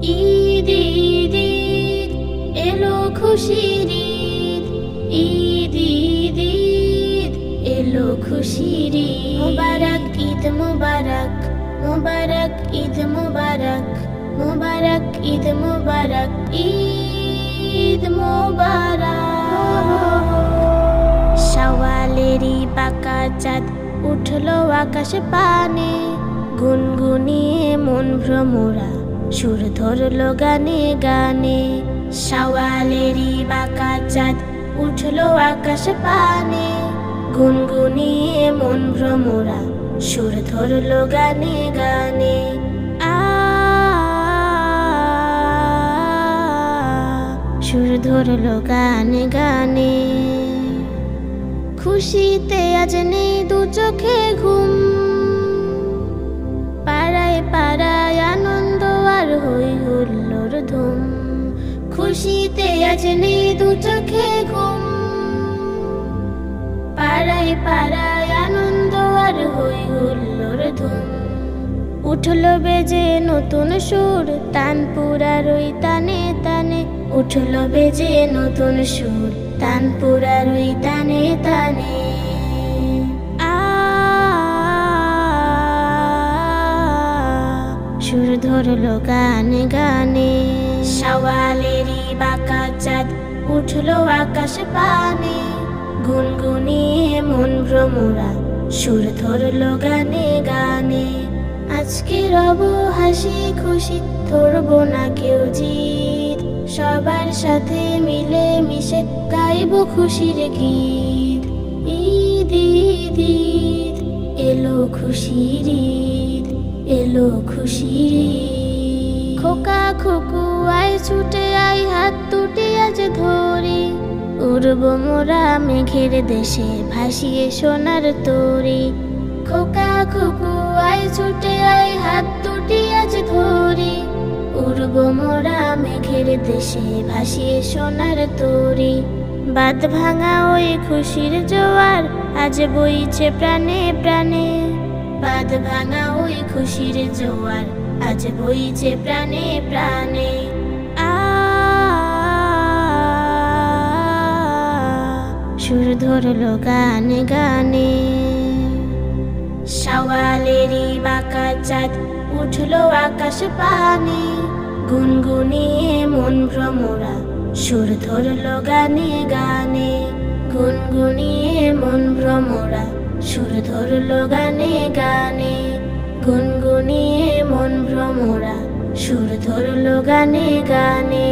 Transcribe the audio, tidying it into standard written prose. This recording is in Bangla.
ঈদ ঈদ ঈদ এলো খুশির ঈদ, ঈদ ঈদ ঈদ এলো খুশির ঈদ। মুবারক ঈদ মুবারক, মুবারক ঈদ মুবারক, মুবারক ঈদ মুবারক, ঈদ মুবারক। শাওয়ালেরই বাঁকা চাঁদ উঠলো আকাশ পানে, গুনগুনিয়ে মন ভ্রমরা সুর ধরলো গানে গানে। শাওয়ালেরই বাঁকা চাঁদ উঠলো আকাশ পানে, গুনগুনিয়ে মন ভ্রমরা সুর ধরলো গানে গানে। সুর ধরলো গানে গানে। খুশিতে আজ নেই দু চোখে ঘুম, পাড়ায় পাড়ায় আনন্দ আর হই হুল্লোর ধুম। খুশিতে আজ নেই দু চোখে ঘুম, পাড়ায় পাড়ায় আনন্দ আর হই হুল্লোর ধুম। উঠলো বেজে নতুন সুর, তানপুরার ওই তানে তানে। উঠলো বেজে নতুন সুর, তানপুরার ওই তানে তানে। সুর ধরলো গানে গানে। শাওয়ালেরই বাঁকা চাঁদ উঠলো আকাশ পানে, গুনগুনিয়ে মন ভ্রমরা সুর ধরলো গানে গানে। আজকে রব হাসি খুশি, ধরবো না কেউ জিদ, সবার সাথে মিলে মিশে গাইবো খুশির গীত। ঈদ ঈদ ঈদ এলো খুশির ঈদ, এলো খুশির ঈদ। খোকা খোকু আয় ছুটে আয়, হাত দুটি আজ ধরি, উড়বো মোরা মেঘের দেশে ভাসিয়ে সোনার তরি। খোকা খোকু আয় ছুটে আয়, হাত দুটি আজ ধরি, উড়বো মোরা মেঘের দেশে ভাসিয়ে সোনার তরি। বাঁধ ভাঙা ওই খুশির জোয়ার আজ বইছে প্রাণে প্রাণে। বাঁধ ভাঙা ওই খুশির জোয়ার আজ বইছে প্রাণে প্রাণে। সুর ধরলো গানে গানে। শাওয়ালেরই বাঁকা চাঁদ উঠলো আকাশ পানে, গুনগুনিয়ে মন ভ্রমরা সুর ধরলো গানে গানে। গুনগুনিয়ে মন ভ্রমরা সুর ধরলো গানে গানে। গুনগুনিয়ে মন ভ্রমরা সুর ধরলো গানে গানে।